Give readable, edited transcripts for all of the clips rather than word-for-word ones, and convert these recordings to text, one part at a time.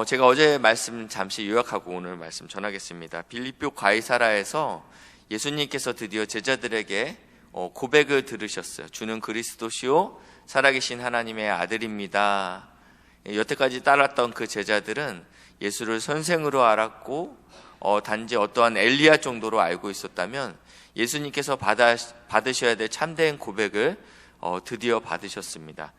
제가 어제 말씀 잠시 요약하고 오늘 말씀 전하겠습니다. 빌립보 가이사라에서 예수님께서 드디어 제자들에게 고백을 들으셨어요. 주는 그리스도시요 살아계신 하나님의 아들입니다. 여태까지 따랐던 그 제자들은 예수를 선생으로 알았고 단지 어떠한 엘리야 정도로 알고 있었다면 예수님께서 받으셔야 될 참된 고백을 드디어 받으셨습니다.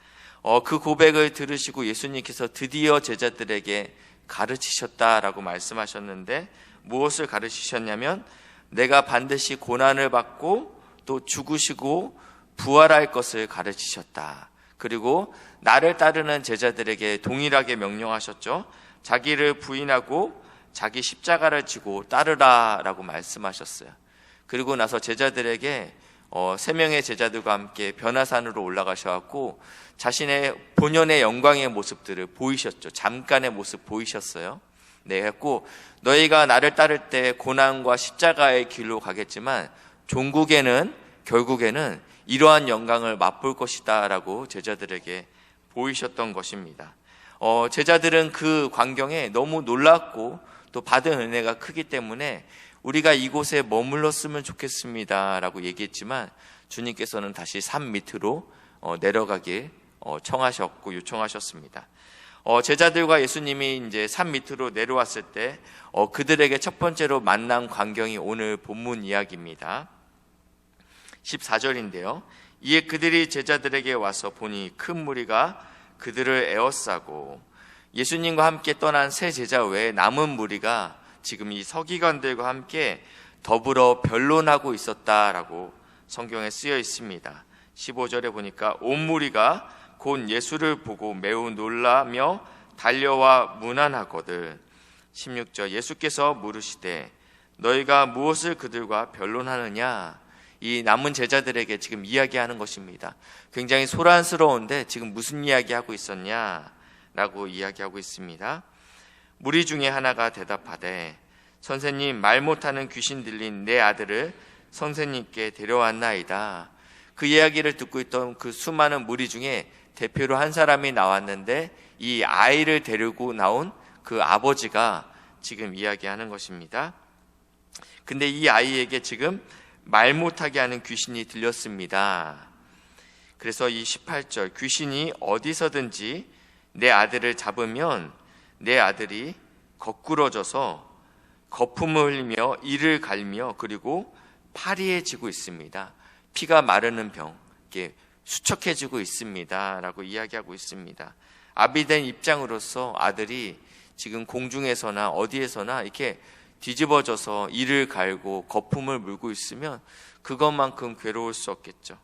그 고백을 들으시고 예수님께서 드디어 제자들에게 가르치셨다라고 말씀하셨는데, 무엇을 가르치셨냐면 내가 반드시 고난을 받고 또 죽으시고 부활할 것을 가르치셨다. 그리고 나를 따르는 제자들에게 동일하게 명령하셨죠. 자기를 부인하고 자기 십자가를 지고 따르라 라고 말씀하셨어요. 그리고 나서 제자들에게 3명의 제자들과 함께 변화산으로 올라가셔갖고 자신의 본연의 영광의 모습들을 보이셨죠. 잠깐의 모습 보이셨어요. 네, 했고 너희가 나를 따를 때 고난과 십자가의 길로 가겠지만 결국에는 이러한 영광을 맛볼 것이다 라고 제자들에게 보이셨던 것입니다. 제자들은 그 광경에 너무 놀랐고 또 받은 은혜가 크기 때문에 우리가 이곳에 머물렀으면 좋겠습니다 라고 얘기했지만 주님께서는 다시 산 밑으로 내려가길 청하셨고 요청하셨습니다. 제자들과 예수님이 이제 산 밑으로 내려왔을 때 그들에게 첫 번째로 만난 광경이 오늘 본문 이야기입니다. 14절인데요. 이에 그들이 제자들에게 와서 보니 큰 무리가 그들을 에워싸고, 예수님과 함께 떠난 세 제자 외에 남은 무리가 지금 이 서기관들과 함께 더불어 변론하고 있었다라고 성경에 쓰여 있습니다. 15절에 보니까 온 무리가 곧 예수를 보고 매우 놀라며 달려와 문안하거든. 16절 예수께서 물으시되 너희가 무엇을 그들과 변론하느냐. 이 남은 제자들에게 지금 이야기하는 것입니다. 굉장히 소란스러운데 지금 무슨 이야기하고 있었냐라고 이야기하고 있습니다. 무리 중에 하나가 대답하되 선생님, 말 못하는 귀신 들린 내 아들을 선생님께 데려왔나이다. 그 이야기를 듣고 있던 그 수많은 무리 중에 대표로 한 사람이 나왔는데 이 아이를 데리고 나온 그 아버지가 지금 이야기하는 것입니다. 근데 이 아이에게 지금 말 못하게 하는 귀신이 들렸습니다. 그래서 이 18절 귀신이 어디서든지 내 아들을 잡으면 내 아들이 거꾸러져서 거품을 흘리며 이를 갈며 그리고 파리해지고 있습니다. 피가 마르는 병, 이렇게 수척해지고 있습니다 라고 이야기하고 있습니다. 아비된 입장으로서 아들이 지금 공중에서나 어디에서나 이렇게 뒤집어져서 이를 갈고 거품을 물고 있으면 그것만큼 괴로울 수 없겠죠.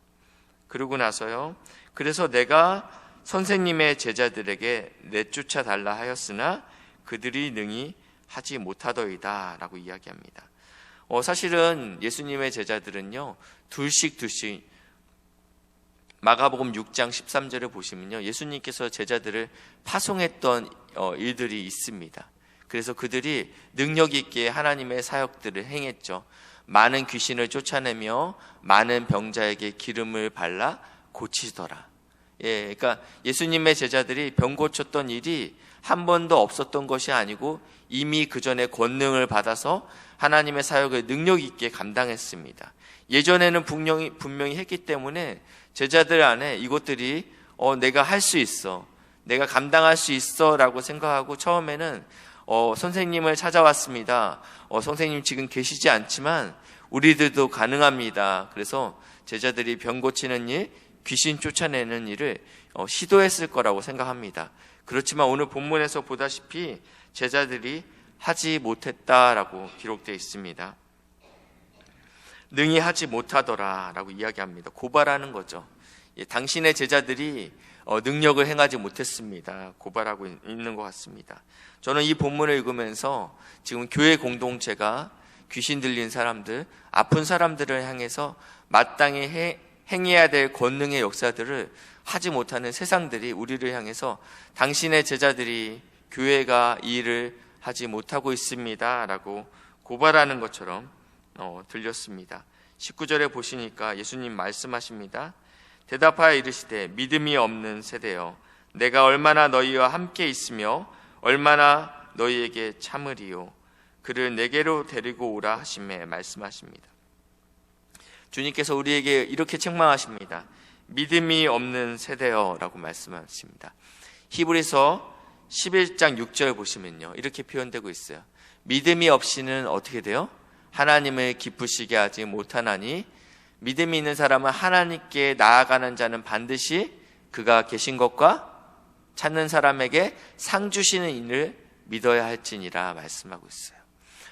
그러고 나서요, 그래서 내가 선생님의 제자들에게 내쫓아 달라 하였으나 그들이 능히 하지 못하더이다 라고 이야기합니다. 사실은 예수님의 제자들은요, 둘씩 마가복음 6장 13절을 보시면요, 예수님께서 제자들을 파송했던 일들이 있습니다. 그래서 그들이 능력 있게 하나님의 사역들을 행했죠. 많은 귀신을 쫓아내며 많은 병자에게 기름을 발라 고치더라. 그러니까 예수님의 제자들이 병 고쳤던 일이 한 번도 없었던 것이 아니고 이미 그 전에 권능을 받아서 하나님의 사역을 능력 있게 감당했습니다. 예전에는 분명히 했기 때문에 제자들 안에 이것들이 내가 할 수 있어, 내가 감당할 수 있어 라고 생각하고 처음에는 선생님을 찾아왔습니다. 선생님 지금 계시지 않지만 우리들도 가능합니다. 그래서 제자들이 병 고치는 일, 귀신 쫓아내는 일을 시도했을 거라고 생각합니다. 그렇지만 오늘 본문에서 보다시피 제자들이 하지 못했다라고 기록되어 있습니다. 능히 하지 못하더라 라고 이야기합니다. 고발하는 거죠. 당신의 제자들이 능력을 행하지 못했습니다. 고발하고 있는 것 같습니다. 저는 이 본문을 읽으면서 지금 교회 공동체가 귀신 들린 사람들, 아픈 사람들을 향해서 마땅히 행해야 될 권능의 역사들을 하지 못하는 세상들이 우리를 향해서 당신의 제자들이, 교회가 이 일을 하지 못하고 있습니다 라고 고발하는 것처럼 들렸습니다. 19절에 보시니까 예수님 말씀하십니다. 대답하여 이르시되 믿음이 없는 세대여, 내가 얼마나 너희와 함께 있으며 얼마나 너희에게 참으리요. 그를 내게로 데리고 오라 하시매 말씀하십니다. 주님께서 우리에게 이렇게 책망하십니다. 믿음이 없는 세대여라고 말씀하십니다. 히브리서 11장 6절 보시면요, 이렇게 표현되고 있어요. 믿음이 없이는 어떻게 돼요? 하나님을 기쁘시게 하지 못하나니 믿음이 있는 사람은 하나님께 나아가는 자는 반드시 그가 계신 것과 찾는 사람에게 상 주시는 이를 믿어야 할지니라 말씀하고 있어요.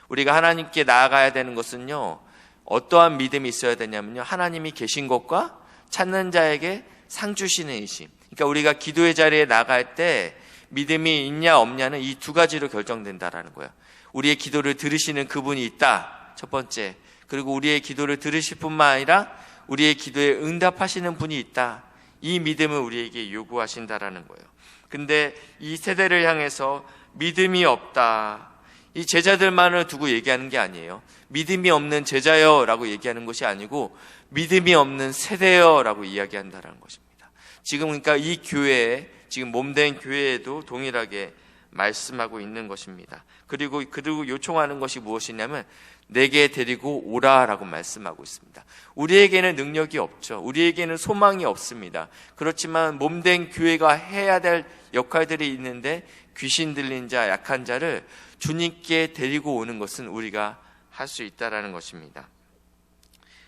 우리가 하나님께 나아가야 되는 것은요, 어떠한 믿음이 있어야 되냐면요, 하나님이 계신 것과 찾는 자에게 상 주시는 이심. 그러니까 우리가 기도의 자리에 나갈 때 믿음이 있냐 없냐는 이 두 가지로 결정된다라는 거예요. 우리의 기도를 들으시는 그분이 있다, 첫 번째. 그리고 우리의 기도를 들으실 뿐만 아니라 우리의 기도에 응답하시는 분이 있다. 이 믿음을 우리에게 요구하신다라는 거예요. 근데 이 세대를 향해서 믿음이 없다, 이 제자들만을 두고 얘기하는 게 아니에요. 믿음이 없는 제자여 라고 얘기하는 것이 아니고 믿음이 없는 세대여 라고 이야기한다는 것입니다. 지금 그러니까 이 교회에, 지금 몸된 교회에도 동일하게 말씀하고 있는 것입니다. 그리고 요청하는 것이 무엇이냐면 내게 데리고 오라라고 말씀하고 있습니다. 우리에게는 능력이 없죠. 우리에게는 소망이 없습니다. 그렇지만 몸된 교회가 해야 될 역할들이 있는데 귀신 들린 자, 약한 자를 주님께 데리고 오는 것은 우리가 할 수 있다라는 것입니다.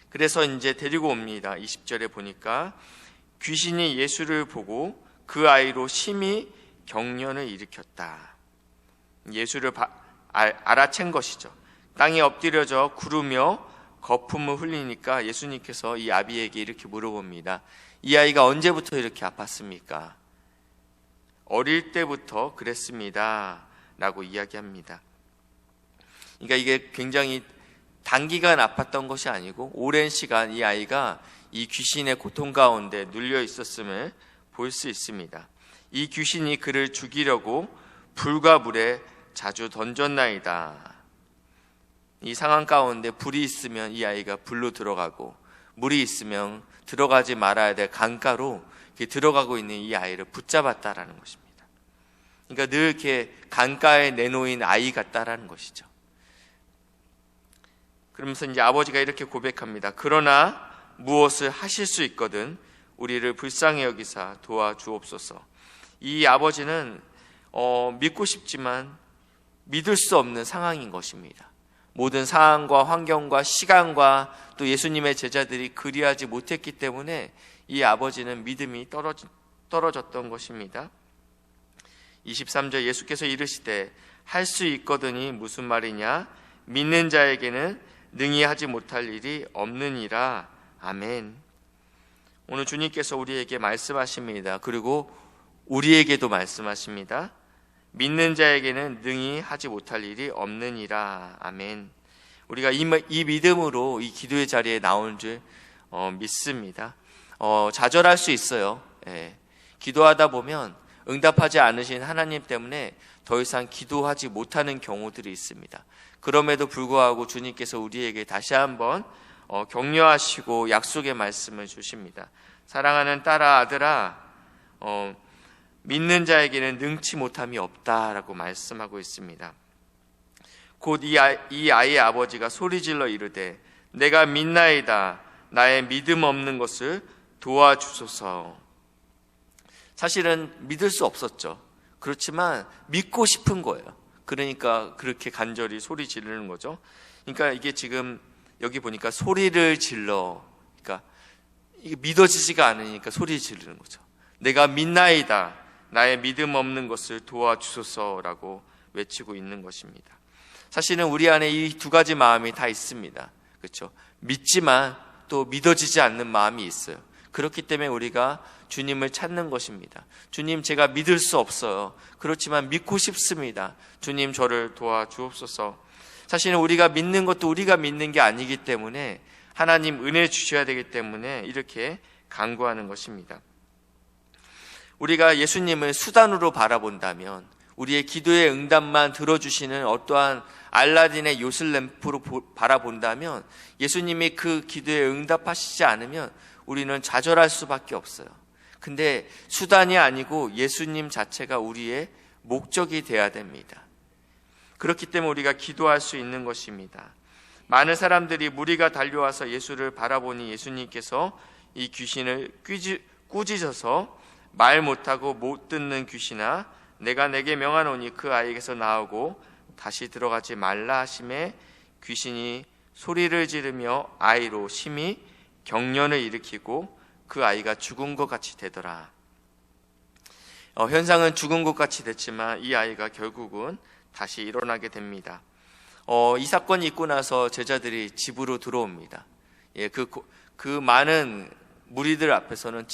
그래서 이제 데리고 옵니다. 20절에 보니까 귀신이 예수를 보고 그 아이로 심히 경련을 일으켰다. 예수를 알아챈 것이죠. 땅에 엎드려져 구르며 거품을 흘리니까 예수님께서 이 아비에게 이렇게 물어봅니다. 이 아이가 언제부터 이렇게 아팠습니까? 어릴 때부터 그랬습니다 라고 이야기합니다. 그러니까 이게 굉장히 단기간 아팠던 것이 아니고 오랜 시간 이 아이가 이 귀신의 고통 가운데 눌려 있었음을 볼 수 있습니다. 이 귀신이 그를 죽이려고 불과 물에 자주 던졌나이다. 이 상황 가운데 불이 있으면 이 아이가 불로 들어가고, 물이 있으면 들어가지 말아야 될 강가로 들어가고 있는 이 아이를 붙잡았다라는 것입니다. 그러니까 늘 이렇게 강가에 내놓인 아이 같다라는 것이죠. 그러면서 이제 아버지가 이렇게 고백합니다. 그러나 무엇을 하실 수 있거든 우리를 불쌍히 여기사 도와주옵소서. 이 아버지는 믿고 싶지만 믿을 수 없는 상황인 것입니다. 모든 상황과 환경과 시간과 또 예수님의 제자들이 그리하지 못했기 때문에 이 아버지는 믿음이 떨어졌던 것입니다. 23절 예수께서 이르시되 할 수 있거든이 무슨 말이냐? 믿는 자에게는 능히 하지 못할 일이 없느니라. 아멘. 오늘 주님께서 우리에게 말씀하십니다. 그리고 우리에게도 말씀하십니다. 믿는 자에게는 능히 하지 못할 일이 없느니라. 아멘. 우리가 이 믿음으로 이 기도의 자리에 나온 줄 믿습니다. 좌절할 수 있어요. 예. 기도하다 보면 응답하지 않으신 하나님 때문에 더 이상 기도하지 못하는 경우들이 있습니다. 그럼에도 불구하고 주님께서 우리에게 다시 한번 격려하시고 약속의 말씀을 주십니다. 사랑하는 딸아, 아들아, 믿는 자에게는 능치 못함이 없다라고 말씀하고 있습니다. 곧 이 아이의 아버지가 소리질러 이르되 내가 믿나이다. 나의 믿음 없는 것을 도와주소서. 사실은 믿을 수 없었죠. 그렇지만 믿고 싶은 거예요. 그러니까 그렇게 간절히 소리 지르는 거죠. 그러니까 이게 지금 여기 보니까 소리를 질러, 그러니까 이게 믿어지지가 않으니까 소리 지르는 거죠. 내가 믿나이다. 나의 믿음 없는 것을 도와주소서라고 외치고 있는 것입니다. 사실은 우리 안에 이 두 가지 마음이 다 있습니다. 그렇죠? 믿지만 또 믿어지지 않는 마음이 있어요. 그렇기 때문에 우리가 주님을 찾는 것입니다. 주님, 제가 믿을 수 없어요. 그렇지만 믿고 싶습니다. 주님, 저를 도와주옵소서. 사실은 우리가 믿는 것도 우리가 믿는 게 아니기 때문에 하나님 은혜 주셔야 되기 때문에 이렇게 간구하는 것입니다. 우리가 예수님을 수단으로 바라본다면, 우리의 기도의 응답만 들어주시는 어떠한 알라딘의 요술램프로 바라본다면, 예수님이 그 기도에 응답하시지 않으면 우리는 좌절할 수밖에 없어요. 근데 수단이 아니고 예수님 자체가 우리의 목적이 돼야 됩니다. 그렇기 때문에 우리가 기도할 수 있는 것입니다. 많은 사람들이 무리가 달려와서 예수를 바라보니 예수님께서 이 귀신을 꾸짖어서 말 못하고 못 듣는 귀신아, 내가 내게 명하노니 그 아이에게서 나오고 다시 들어가지 말라 하심에 귀신이 소리를 지르며 아이로 심히 경련을 일으키고 그 아이가 죽은 것 같이 되더라. 현상은 죽은 것 같이 됐지만 이 아이가 결국은 다시 일어나게 됩니다. 이 사건이 있고 나서 제자들이 집으로 들어옵니다. 그 많은 무리들 앞에서는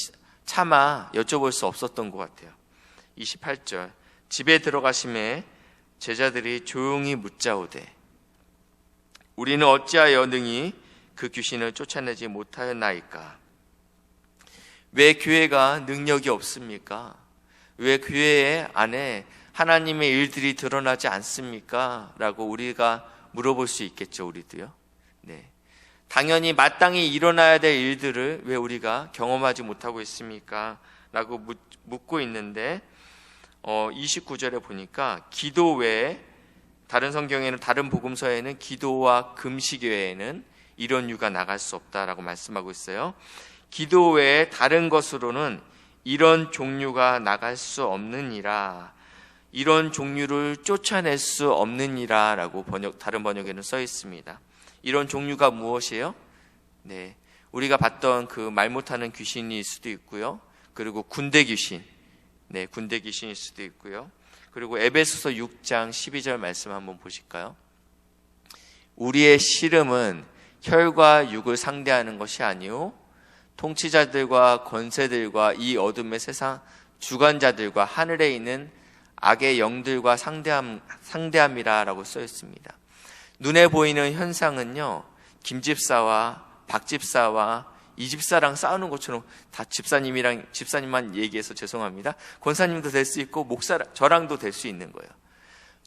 차마 여쭤볼 수 없었던 것 같아요. 28절, 집에 들어가심에 제자들이 조용히 묻자오되 우리는 어찌하여 능히 그 귀신을 쫓아내지 못하였나이까? 왜 교회가 능력이 없습니까? 왜 교회 안에 하나님의 일들이 드러나지 않습니까? 라고 우리가 물어볼 수 있겠죠, 우리도요. 네. 당연히 마땅히 일어나야 될 일들을 왜 우리가 경험하지 못하고 있습니까? 라고 묻고 있는데 29절에 보니까 기도 외에 다른 성경에는 다른 복음서에는 기도와 금식 외에는 이런 유가 나갈 수 없다라고 말씀하고 있어요. 기도 외에 다른 것으로는 이런 종류가 나갈 수 없느니라, 이런 종류를 쫓아낼 수 없느니라 라고 다른 번역에는 써 있습니다. 이런 종류가 무엇이에요? 네, 우리가 봤던 그 말 못하는 귀신일 수도 있고요. 그리고 군대 귀신, 네, 군대 귀신일 수도 있고요. 그리고 에베소서 6장 12절 말씀 한번 보실까요? 우리의 씨름은 혈과 육을 상대하는 것이 아니요 통치자들과 권세들과 이 어둠의 세상 주관자들과 하늘에 있는 악의 영들과 상대함이라 라고 써 있습니다. 눈에 보이는 현상은요, 김집사와 박집사와 이 집사랑 싸우는 것처럼 다 집사님만 얘기해서 죄송합니다. 권사님도 될 수 있고 저랑도 될 수 있는 거예요.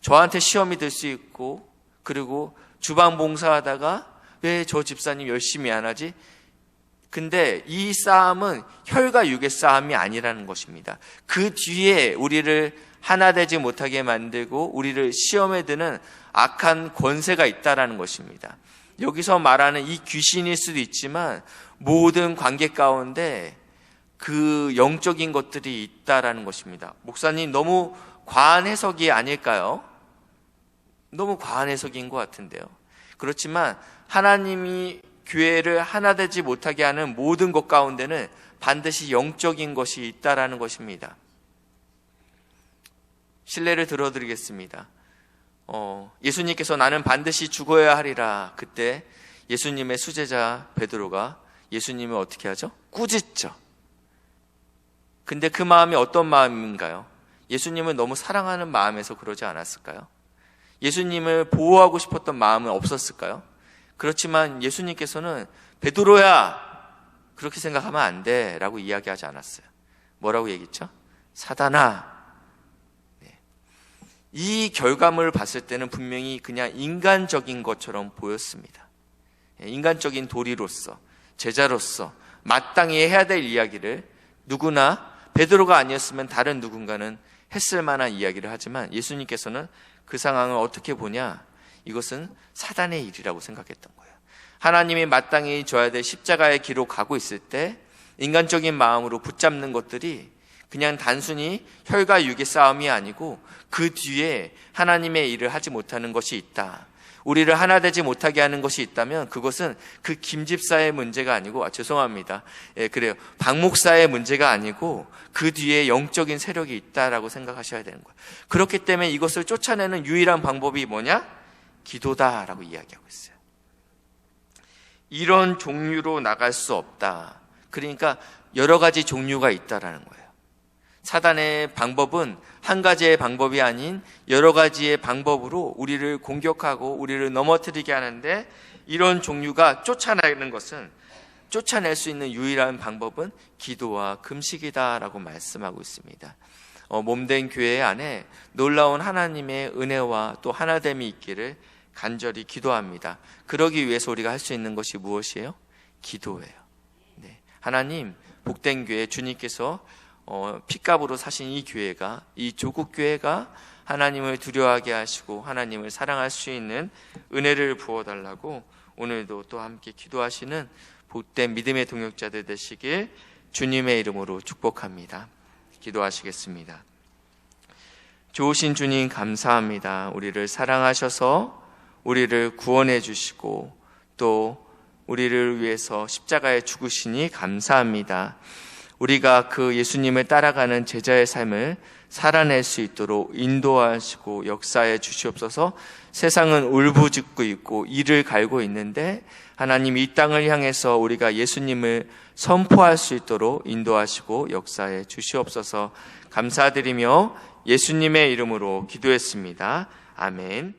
저한테 시험이 될 수 있고, 그리고 주방 봉사하다가 왜 저 집사님 열심히 안 하지? 근데 이 싸움은 혈과 육의 싸움이 아니라는 것입니다. 그 뒤에 우리를 하나 되지 못하게 만들고 우리를 시험에 드는 악한 권세가 있다라는 것입니다. 여기서 말하는 이 귀신일 수도 있지만 모든 관계 가운데 그 영적인 것들이 있다라는 것입니다. 목사님, 너무 과한 해석이 아닐까요? 너무 과한 해석인 것 같은데요. 그렇지만 하나님이 교회를 하나 되지 못하게 하는 모든 것 가운데는 반드시 영적인 것이 있다라는 것입니다. 실례를 들어드리겠습니다. 예수님께서 나는 반드시 죽어야 하리라. 그때 예수님의 수제자 베드로가 예수님을 어떻게 하죠? 꾸짖죠. 근데 그 마음이 어떤 마음인가요? 예수님을 너무 사랑하는 마음에서 그러지 않았을까요? 예수님을 보호하고 싶었던 마음은 없었을까요? 그렇지만 예수님께서는 베드로야, 그렇게 생각하면 안 돼 라고 이야기하지 않았어요. 뭐라고 얘기했죠? 사단아. 네. 이 결과물을 봤을 때는 분명히 그냥 인간적인 것처럼 보였습니다. 인간적인 도리로서, 제자로서 마땅히 해야 될 이야기를 누구나, 베드로가 아니었으면 다른 누군가는 했을 만한 이야기를 하지만 예수님께서는 그 상황을 어떻게 보냐? 이것은 사단의 일이라고 생각했던 거예요. 하나님이 마땅히 져야 될 십자가의 길로 가고 있을 때 인간적인 마음으로 붙잡는 것들이 그냥 단순히 혈과 육의 싸움이 아니고 그 뒤에 하나님의 일을 하지 못하는 것이 있다. 우리를 하나 되지 못하게 하는 것이 있다면 그것은 그 김집사의 문제가 아니고, 죄송합니다. 그래요. 박 목사의 문제가 아니고 그 뒤에 영적인 세력이 있다라고 생각하셔야 되는 거예요. 그렇기 때문에 이것을 쫓아내는 유일한 방법이 뭐냐? 기도다라고 이야기하고 있어요. 이런 종류로 나갈 수 없다. 그러니까 여러 가지 종류가 있다라는 거예요. 사단의 방법은 한 가지의 방법이 아닌 여러 가지의 방법으로 우리를 공격하고 우리를 넘어뜨리게 하는데, 이런 종류가 쫓아내는 것은, 쫓아낼 수 있는 유일한 방법은 기도와 금식이다라고 말씀하고 있습니다. 몸된 교회 안에 놀라운 하나님의 은혜와 또 하나됨이 있기를 간절히 기도합니다. 그러기 위해서 우리가 할 수 있는 것이 무엇이에요? 기도예요. 네. 하나님, 복된 교회 주님께서 핏값으로 사신 이 교회가, 이 조국 교회가 하나님을 두려워하게 하시고 하나님을 사랑할 수 있는 은혜를 부어달라고 오늘도 또 함께 기도하시는 복된 믿음의 동역자들 되시길 주님의 이름으로 축복합니다. 기도하시겠습니다. 좋으신 주님 감사합니다. 우리를 사랑하셔서 우리를 구원해 주시고 또 우리를 위해서 십자가에 죽으시니 감사합니다. 우리가 그 예수님을 따라가는 제자의 삶을 살아낼 수 있도록 인도하시고 역사해 주시옵소서. 세상은 울부짖고 있고 이를 갈고 있는데 하나님 이 땅을 향해서 우리가 예수님을 선포할 수 있도록 인도하시고 역사해 주시옵소서. 감사드리며 예수님의 이름으로 기도했습니다. 아멘.